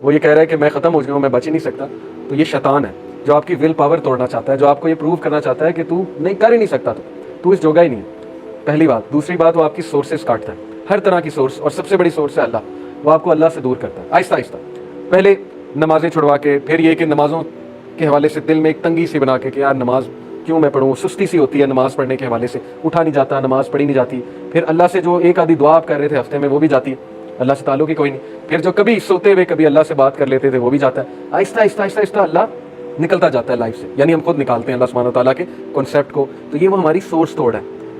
وہ یہ کہہ رہا ہے کہ میں ختم ہو جاؤں، میں بچ ہی نہیں سکتا، تو یہ شیطان ہے جو آپ کی ول پاور توڑنا چاہتا ہے، جو آپ کو یہ پروو کرنا چاہتا ہے کہ تو نہیں کر ہی نہیں سکتا، تو اس جوگا ہی نہیں ہے، پہلی بات۔ دوسری بات، وہ آپ کی سورسز کاٹتا ہے، ہر طرح کی سورس، اور سب سے بڑی سورس ہے اللہ، وہ آپ کو اللہ سے دور کرتا ہے آہستہ آہستہ۔ پہلے نمازیں چھڑوا کے، پھر یہ کہ نمازوں کے حوالے سے دل میں ایک تنگی سی بنا کے کہ یار نماز کیوں میں پڑھوں، سستی سی ہوتی ہے نماز پڑھنے کے حوالے سے، اٹھا نہیں جاتا، نماز پڑھی نہیں جاتی، پھر اللہ سے جو ایک آدھی دعا آپ کر رہے تھے ہفتے میں وہ بھی جاتی ہے، اللہ سے تعلق ہی کوئی نہیں، پھر جو کبھی سوتے ہوئے کبھی اللہ سے بات کر لیتے تھے وہ بھی جاتا ہے، آہستہ آہستہ آہستہ آہستہ اللہ نکلتا جاتا ہے لائف سے، یعنی ہم خود نکالتے ہیں اللہ سبحانہ و تعالیٰ کے کانسیپٹ کو، تو یہ وہ ہماری سورس توڑ ہے،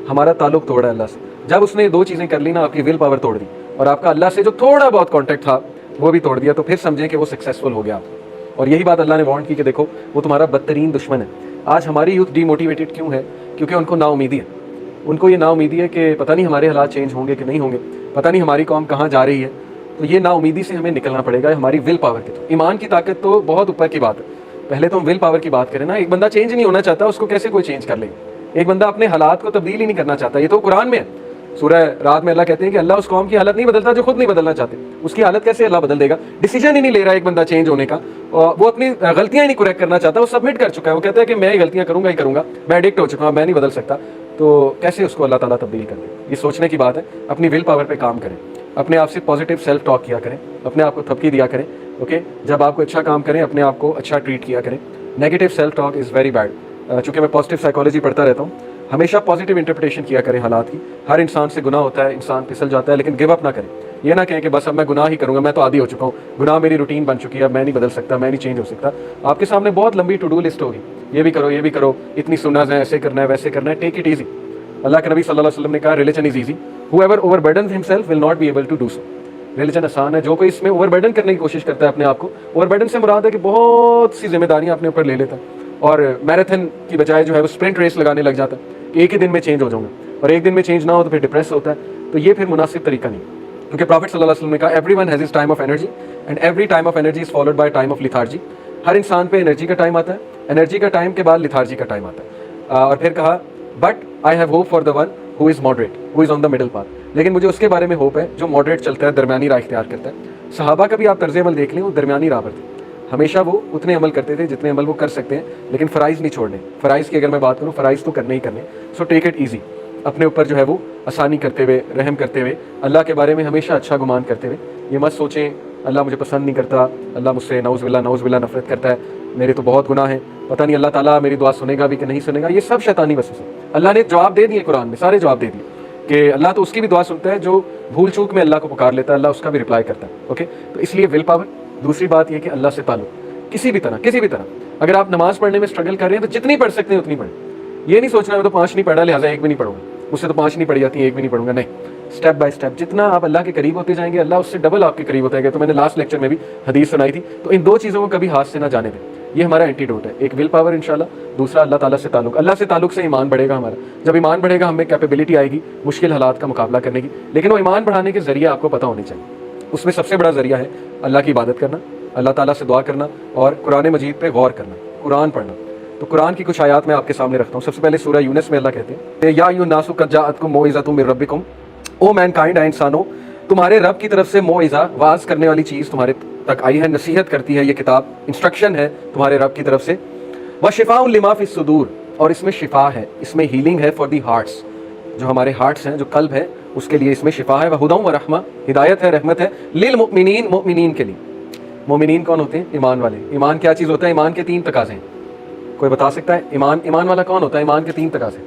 ہمارا تعلق توڑا ہے اللہ سے۔ جب اس نے دو چیزیں کر لی نا، آپ کی ول پاور توڑ دی اور آپ کا اللہ سے جو تھوڑا بہت کانٹیکٹ تھا وہ بھی توڑ دیا، تو پھر سمجھیں کہ وہ سکسیزفل ہو گیا آپ۔ اور یہی بات اللہ نے وارن کی کہ دیکھو وہ تمہارا بدترین دشمن ہے۔ آج ہماری یوتھ ڈی موٹیویٹڈ کیوں ہے؟ کیونکہ ان کو نا امیدی ہے، ان کو یہ نا امیدی ہے کہ پتہ نہیں ہمارے حالات چینج ہوں گے کہ نہیں ہوں گے، پتہ نہیں ہماری قوم کہاں جا رہی ہے، تو یہ نا امیدی سے ہمیں نکلنا پڑے گا، ہماری ول پاور کی۔ تو ایمان کی طاقت تو بہت اوپر کی بات ہے، پہلے تو ہم ول پاور کی بات کریں نا۔ ایک بندہ چینج نہیں ہونا چاہتا، اس کو کیسے کوئی چینج کر لے گا؟ ایک بندہ اپنے حالات کو تبدیل ہی نہیں کرنا چاہتا، یہ تو قرآن میں ہے، سورہ رات میں اللہ کہتے ہیں کہ اللہ اس قوم کی حالت نہیں بدلتا جو خود نہیں بدلنا چاہتے، اس کی حالت کیسے اللہ بدل دے گا؟ ڈیسیجن ہی نہیں لے رہا ایک بندہ چینج ہونے کا، وہ اپنی غلطیاں ہی نہیں کریکٹ کرنا چاہتا، وہ سبمٹ کر چکا ہے، وہ کہتا ہے کہ میں ہی غلطیاں کروں گا ہی کروں گا، میں ایڈکٹ ہو چکا ہوں، میں نہیں بدل سکتا، تو کیسے اس کو اللہ تعالیٰ تبدیل کر دے؟ یہ سوچنے کی بات ہے۔ اپنی ول پاور پہ کام کریں، اپنے آپ سے پازیٹیو سیلف ٹاک کیا کریں، اپنے آپ کو تھپکی دیا کریں، اوکے؟ جب آپ کو اچھا کام کریں اپنے آپ کو اچھا ٹریٹ کیا کریں۔ Negative self talk is very bad, چونکہ میں پازیٹیو سائیکالوجی پڑھتا رہتا ہوں، ہمیشہ پازیٹیو انٹرپریٹیشن کیا کریں حالات کی۔ ہر انسان سے گناہ ہوتا ہے، انسان پھسل جاتا ہے، لیکن گیو اپ نہ کریں، یہ نہ کہیں کہ بس اب میں گناہ ہی کروں گا، میں تو عادی ہو چکا ہوں، گناہ میری روٹین بن چکی ہے، اب میں نہیں بدل سکتا، میں نہیں چینج ہو سکتا۔ آپ کے سامنے بہت لمبی ٹو ڈو لسٹ ہوگی، یہ بھی کرو، یہ بھی کرو، اتنی سنت ہیں، ایسے کرنا ہے، ویسے کرنا ہے، ٹیک اٹ ایزی۔ اللہ کے نبی صلی اللہ علیہ وسلم نے کہا religion is easy, whoever overburdens himself will not be able to do so۔ Religion آسان ہے، جو کوئی اس میں اوور برڈن کرنے کی کوشش کرتا ہے اپنے آپ کو، اوور برڈن سے مراد ہے کہ بہت سی ذمہ داریاں اپنے اوپر لے لیتا ہے، اور میراتھن کی بجائے جو ہے وہ اسپرنٹ ریس لگانے لگ جاتا ہے کہ ایک ہی دن میں چینج ہو جاؤں گا، اور ایک دن میں چینج نہ ہو تو پھر ڈپریس ہوتا ہے، تو یہ پھر مناسب طریقہ نہیں، کیونکہ پرافٹ صلی اللہ علیہ وسلم نے کہا every one has his time of energy and every time of energy is followed by time of lethargy. ہر انسان پہ انرجی کا ٹائم آتا ہے، انرجی کا ٹائم کے بعد لیتھارجی کا ٹائم آتا ہے، اور پھر کہا but I have hope for the one who is moderate who is on the middle path, لیکن مجھے اس کے بارے میں ہوپ ہے جو ماڈریٹ چلتا ہے، درمیانی راہ اختیار کرتا ہے۔ صحابہ کا بھی آپ طرز عمل دیکھ لیں، وہ درمیانی راہ پر تھے، ہمیشہ وہ اتنے عمل کرتے تھے جتنے عمل وہ کر سکتے ہیں، لیکن فرائض نہیں چھوڑنے۔ فرائض کی اگر میں بات کروں، فرائض تو کرنے ہی کرنے، سو ٹیک اٹ ایزی، اپنے اوپر جو ہے وہ آسانی کرتے ہوئے، رحم کرتے ہوئے، اللہ کے بارے میں ہمیشہ اچھا گمان کرتے ہوئے، یہ مت سوچیں اللہ مجھے پسند نہیں کرتا، اللہ مجھ سے نعوذ باللہ نفرت کرتا ہے، میرے تو بہت گناہ ہیں، پتہ نہیں اللہ تعالیٰ میری دعا سنے گا بھی کہ نہیں سنے گا، یہ سب شیطانی وسوسے۔ اللہ نے جواب دے دیے قرآن میں، سارے جواب دے دیے کہ اللہ تو اس کی بھی دعا سنتا ہے جو بھول چوک میں اللہ کو پکار لیتا ہے، اللہ اس کا بھی رپلائی کرتا ہے، اوکے؟ تو اس لیے ول پاور۔ دوسری بات یہ کہ اللہ سے تعلق کسی بھی طرح، اگر آپ نماز پڑھنے میں اسٹرگل کر رہے ہیں تو جتنی پڑھ سکتے ہیں اتنی پڑھیں، یہ نہیں سوچنا میں تو 5 نہیں پڑھا لہٰذا 1 بھی نہیں پڑھوں گا، مجھ سے تو 5 نہیں پڑھی جاتی 1 بھی نہیں پڑھوں گا، نہیں، اسٹیپ بائی اسٹیپ جتنا آپ اللہ کے قریب ہوتے جائیں گے اللہ اس سے ڈبل آپ کے قریب ہوتے گے۔ تو میں نے لاسٹ لیکچر میں بھی حدیث سنائی تھی، تو ان 2 چیزوں کو کبھی ہاتھ سے نہ جانے دیں، یہ ہمارا اینٹیڈوٹ ہے، ایک ول پاور انشاءاللہ، دوسرا اللہ تعالیٰ سے تعلق۔ اللہ سے تعلق سے ایمان بڑھے گا ہمارا، جب ایمان بڑھے گا ہمیں کیپیبلٹی آئے گی مشکل حالات کا مقابلہ کرنے کی، لیکن وہ ایمان بڑھانے کے ذریعے آپ کو پتہ ہونے چاہیے، اس میں سب سے بڑا ذریعہ ہے اللہ کی عبادت کرنا، اللہ تعالیٰ سے دعا کرنا، اور قرآن مجید پہ غور کرنا، قرآن پڑھنا۔ تو قرآن کی کچھ آیات میں آپ کے سامنے رکھتا ہوں۔ سب سے پہلے سورہ یونس میں اللہ کہتے ہیں یا ایھا الناس قد جاءتکم موعظۃ من ربکم، او مین کائنڈ، اے انسانوں تمہارے رب کی طرف سے موعظہ، واعظ کرنے والی چیز تمہارے تک آئی ہے، نصیحت کرتی ہے یہ کتاب، انسٹرکشن ہے تمہارے رب کی طرف سے، وشفاء لما فی الصدور، اور اس میں شفا ہے، اس میں ہیلنگ ہے فار دی ہارٹس، جو ہمارے ہارٹس ہیں، جو قلب ہے اس کے لیے اس میں شفا ہے، وہدی ورحمہ، ہدایت ہے، رحمت ہے، للمؤمنین، مومنین کے لیے۔ مومنین کون ہوتے ہیں؟ ایمان والے۔ ایمان کیا چیز ہوتا ہے؟ ایمان کے 3 تقاضے ہیں، کوئی بتا سکتا ہے؟ ایمان والا کون ہوتا ہے؟ ایمان کے 3 تقاضے،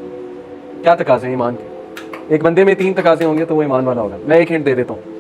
کیا تقاضے ہیں ایمان کے؟ ایک بندے میں 3 تقاضے ہوں گے تو وہ ایمان والا ہوگا۔ میں ایک ہنٹ دے دیتا ہوں،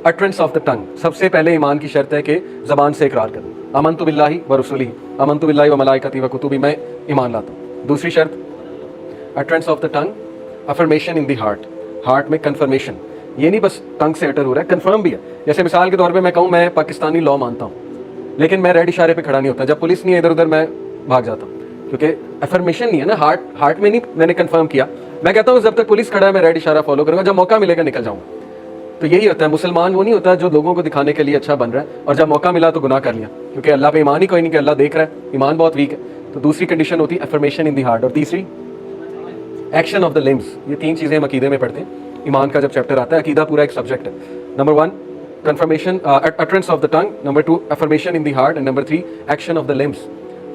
اٹرنس آف دا ٹنگ، سب سے پہلے ایمان کی شرط ہے کہ زبان سے اقرار کرنا، آمنت باللہ ورسولہ، آمنت باللہ وملائکتہ وکتبہ، میں ایمان لاتا ہوں۔ دوسری شرط utterance of the tongue, affirmation in the heart, heart میں کنفرمیشن، یہ نہیں بس ٹنگ سے اٹر ہو رہا ہے، کنفرم بھی ہے۔ جیسے مثال کے طور پہ میں کہوں میں پاکستانی لاء مانتا ہوں، لیکن میں ریڈ اشارے پہ کھڑا نہیں ہوتا، جب پولیس نہیں ہے ادھر ادھر میں بھاگ جاتا ہوں، کیونکہ افرمیشن نہیں ہے نا، ہارٹ میں نہیں میں نے کنفرم کیا، میں کہتا ہوں جب تک پولیس کھڑا ہے میں ریڈ اشارہ فالو کروں گا، جب موقع ملے گا نکل جاؤں گا۔ تو یہی ہوتا ہے، مسلمان وہ نہیں ہوتا جو لوگوں کو دکھانے کے لیے اچھا بن رہا ہے اور جب موقع ملا تو گناہ کر لیا، کیونکہ اللہ پہ ایمان ہی کوئی نہیں کہ اللہ دیکھ رہا ہے، ایمان بہت ویک ہے۔ تو دوسری کنڈیشن ہوتی ہے افرمیشن ان دی ہارٹ، اور تیسری ایکشن آف دا لمبس۔ یہ 3 چیزیں ہم عقیدے میں پڑھتے ہیں، ایمان کا جب چیپٹر آتا ہے، عقیدہ پورا ایک سبجیکٹ ہے۔ Number 1 confirmation, utterance of the tongue, number 2 affirmation in the heart, and number 3 action of the limbs.